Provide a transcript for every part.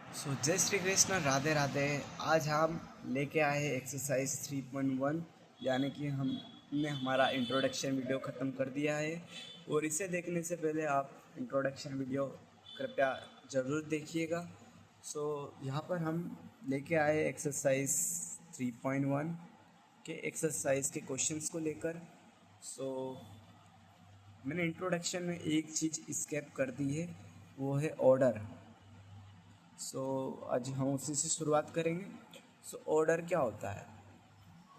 जय श्री कृष्ण, राधे राधे। आज हम लेके आए हैं एक्सरसाइज 3.1, यानी कि हमने हमारा इंट्रोडक्शन वीडियो ख़त्म कर दिया है। और इसे देखने से पहले आप इंट्रोडक्शन वीडियो कृपया ज़रूर देखिएगा। यहाँ पर हम लेके आए एक्सरसाइज 3.1 के एक्सरसाइज के क्वेश्चंस को लेकर। मैंने इंट्रोडक्शन में एक चीज़ स्किप कर दी है, वो है ऑर्डर। आज हम उसी से शुरुआत करेंगे। ऑर्डर क्या होता है?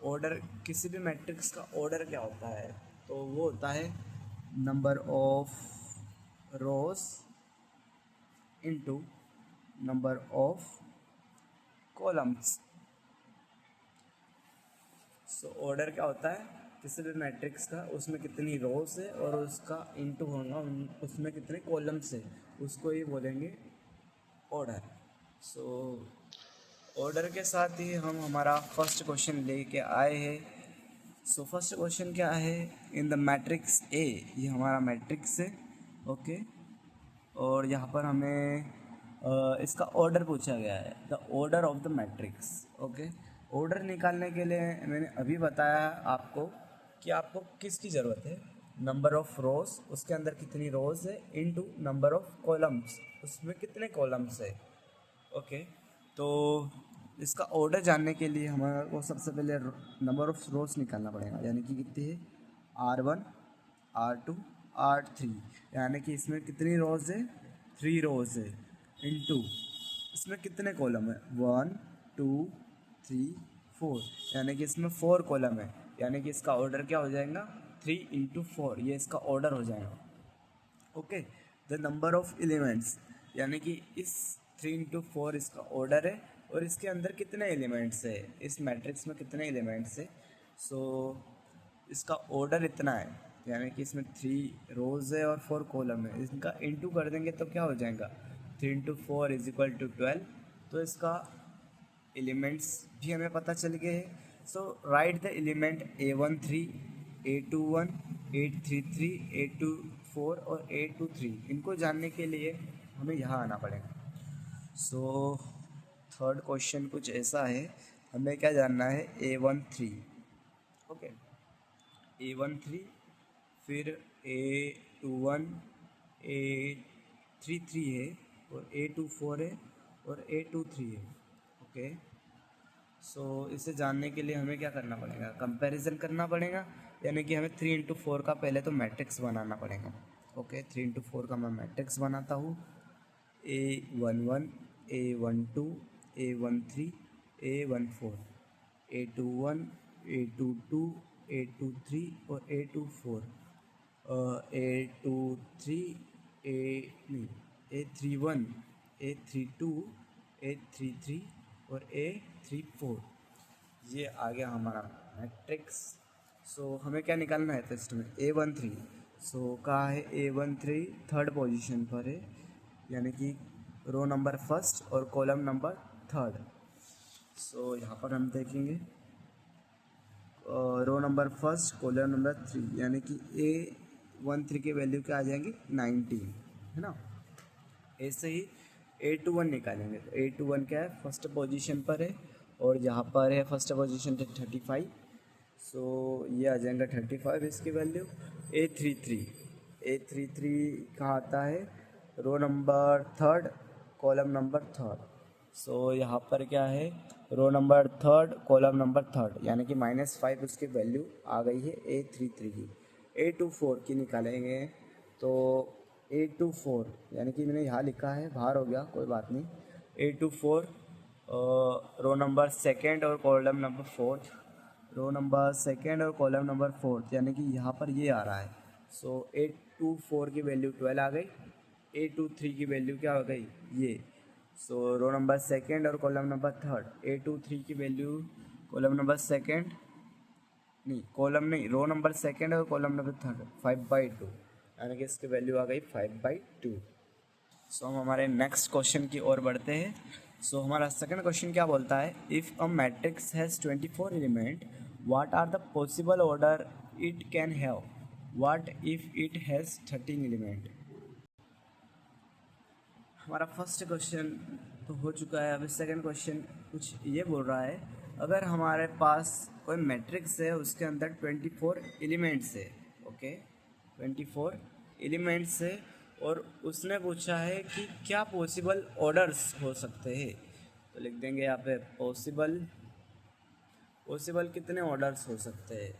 ऑर्डर, किसी भी मैट्रिक्स का ऑर्डर क्या होता है? तो वो होता है number of rose into number of columns. Order क्या होता है? किसी भी मैट्रिक्स का, उसमें कितनी रोज है और उसका इनटू होगा उसमें कितने कॉलम्स है, उसको ही बोलेंगे ऑर्डर। ऑर्डर के साथ ही हम हमारा फर्स्ट क्वेश्चन लेके आए हैं। फर्स्ट क्वेश्चन क्या है? इन द मैट्रिक्स ए, ये हमारा मैट्रिक्स है, ओके। और यहाँ पर हमें इसका ऑर्डर पूछा गया है, the order of the matrix, okay. Order निकालने के लिए मैंने अभी बताया आपको कि आपको किसकी ज़रूरत है, नंबर ऑफ रोज, उसके अंदर कितनी रोज है, इनटू नंबर ऑफ कॉलम्स, उसमें कितने कॉलम्स है, ओके। तो इसका ऑर्डर जानने के लिए हमारे को सबसे पहले नंबर ऑफ रोज निकालना पड़ेगा, यानी कि कितनी है, R1, R2, R3, यानी कि इसमें कितनी रोज है, 3 रोज है, इनटू इसमें कितने कॉलम है, 1 2 3 4, यानी कि इसमें 4 कॉलम है, यानी कि इसका ऑर्डर क्या हो जाएगा, 3 इंटू 4, ये इसका ऑर्डर हो जाएगा, okay. The number of elements, यानी कि इस 3 इंटू 4 इसका ऑर्डर है, और इसके अंदर कितने एलिमेंट्स है, इस मैट्रिक्स में कितने एलिमेंट्स है। इसका ऑर्डर इतना है, यानी कि इसमें 3 रोज है और 4 कॉलम है, इनका इंटू कर देंगे तो क्या हो जाएगा, 3 इंटू 4 इज इक्वल टू 12। तो इसका एलिमेंट्स भी हमें पता चल गए हैं। Right the element A13, A21, A33, A24 और A23, इनको जानने के लिए हमें यहाँ आना पड़ेगा। थर्ड क्वेश्चन कुछ ऐसा है, हमें क्या जानना है, A13, ओके, A13, फिर A21, A33 है, और A24 है, और A23 है, ओके। इसे जानने के लिए हमें क्या करना पड़ेगा, कंपैरिजन करना पड़ेगा, यानी कि हमें 3 इंटू 4 का पहले तो मैट्रिक्स बनाना पड़ेगा, ओके। 3 इंटू 4 का मैं मैट्रिक्स बनाता हूँ, A11, A12, A13, A14, A21, A22, A23 और A24, A23, नहीं, A31, A32, A33 और A34, ये आ गया हमारा मैट्रिक्स। हमें क्या निकालना है टेस्ट में, A13। कहाँ है A13, थर्ड पोजीशन पर है, यानी कि रो नंबर फर्स्ट और कॉलम नंबर थर्ड। यहाँ पर हम देखेंगे row number first, column number 3, यानी कि A13 की वैल्यू क्या आ जाएंगी, 19, है ना। ऐसे ही A21 निकालेंगे, तो A21 क्या है, फर्स्ट पोजीशन पर है, और यहाँ पर है फर्स्ट पोजीशन पे 35, ये आ जाएगा 35 इसकी वैल्यू। A33 कहाँ आता है, row number third, column number third. यहाँ पर क्या है, row number third, column number third, यानी कि -5 उसकी वैल्यू आ गई है A33 की। A24 की निकालेंगे, तो A24, यानी कि मैंने यहाँ लिखा है, बाहर हो गया, कोई बात नहीं। A24 रो नंबर सेकेंड और column number fourth, row number second और कॉलम नंबर फोर्थ, यानी कि यहाँ पर ये आ रहा है। A24 की वैल्यू 12 आ गई, A23 की वैल्यू क्या हो गई, ये। रो नंबर सेकेंड और कॉलम नंबर थर्ड, A23 की वैल्यू, कॉलम नंबर सेकेंड नहीं, कॉलम नहीं, रो नंबर सेकेंड और कॉलम नंबर थर्ड, 5/2, यानी कि इसकी वैल्यू आ गई 5/2। हम हमारे नेक्स्ट क्वेश्चन की ओर बढ़ते हैं। हमारा सेकंड क्वेश्चन क्या बोलता है, if a matrix has 24 element, what are the possible order it can have, what if it has 13 element. हमारा फर्स्ट क्वेश्चन तो हो चुका है। अभी सेकंड क्वेश्चन कुछ ये बोल रहा है, अगर हमारे पास कोई मैट्रिक्स है उसके अंदर 24 एलिमेंट्स है, ओके 24 एलिमेंट्स है, और उसने पूछा है कि क्या पॉसिबल ऑर्डर्स हो सकते हैं। तो लिख देंगे यहाँ पे पॉसिबल कितने ऑर्डर्स हो सकते हैं,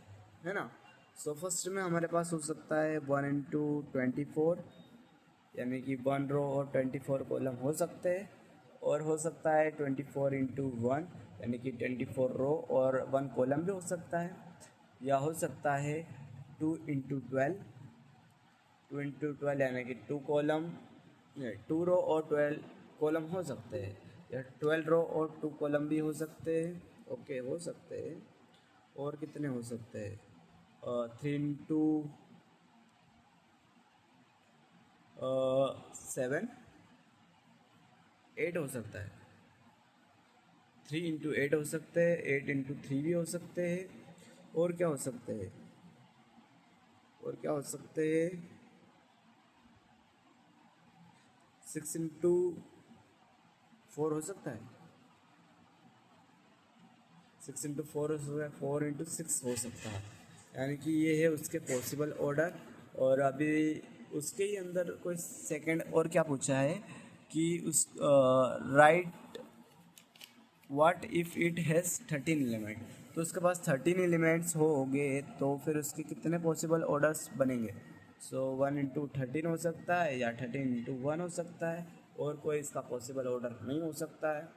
है ना। सो फर्स्ट में हमारे पास हो सकता है 1 इंटू 24, यानी कि 1 रो और 24 कॉलम हो सकते हैं, और हो सकता है 24 इंटू 1 यानी कि 24 रो और 1 कॉलम भी हो सकता है, या हो सकता है 2 इंटू 12 यानी कि 2 कॉलम 2 रो और 12 कॉलम हो सकते हैं, या 12 रो और 2 कॉलम भी हो सकते हैं, ओके हो सकते हैं। और कितने हो सकते हैं, 3 इंटू 7 8 हो सकता है, 3 इंटू 8 हो सकते हैं, 8 इंटू 3 भी हो सकते हैं। और क्या हो सकते हैं, और क्या हो सकते हैं, 6 इंटू 4 हो सकता है, 6 इंटू 4 हो सकता है, 4 इंटू 6 हो सकता है। यानी कि ये है उसके पॉसिबल ऑर्डर। और अभी उसके ही अंदर कोई सेकंड और क्या पूछा है कि उस right what if it has 13 element. तो उसके पास 13 एलिमेंट्स हो गए तो फिर उसके कितने पॉसिबल ऑर्डर्स बनेंगे। सो 1 इंटू 13 हो सकता है, या 13 इंटू 1 हो सकता है, और कोई इसका पॉसिबल ऑर्डर नहीं हो सकता है।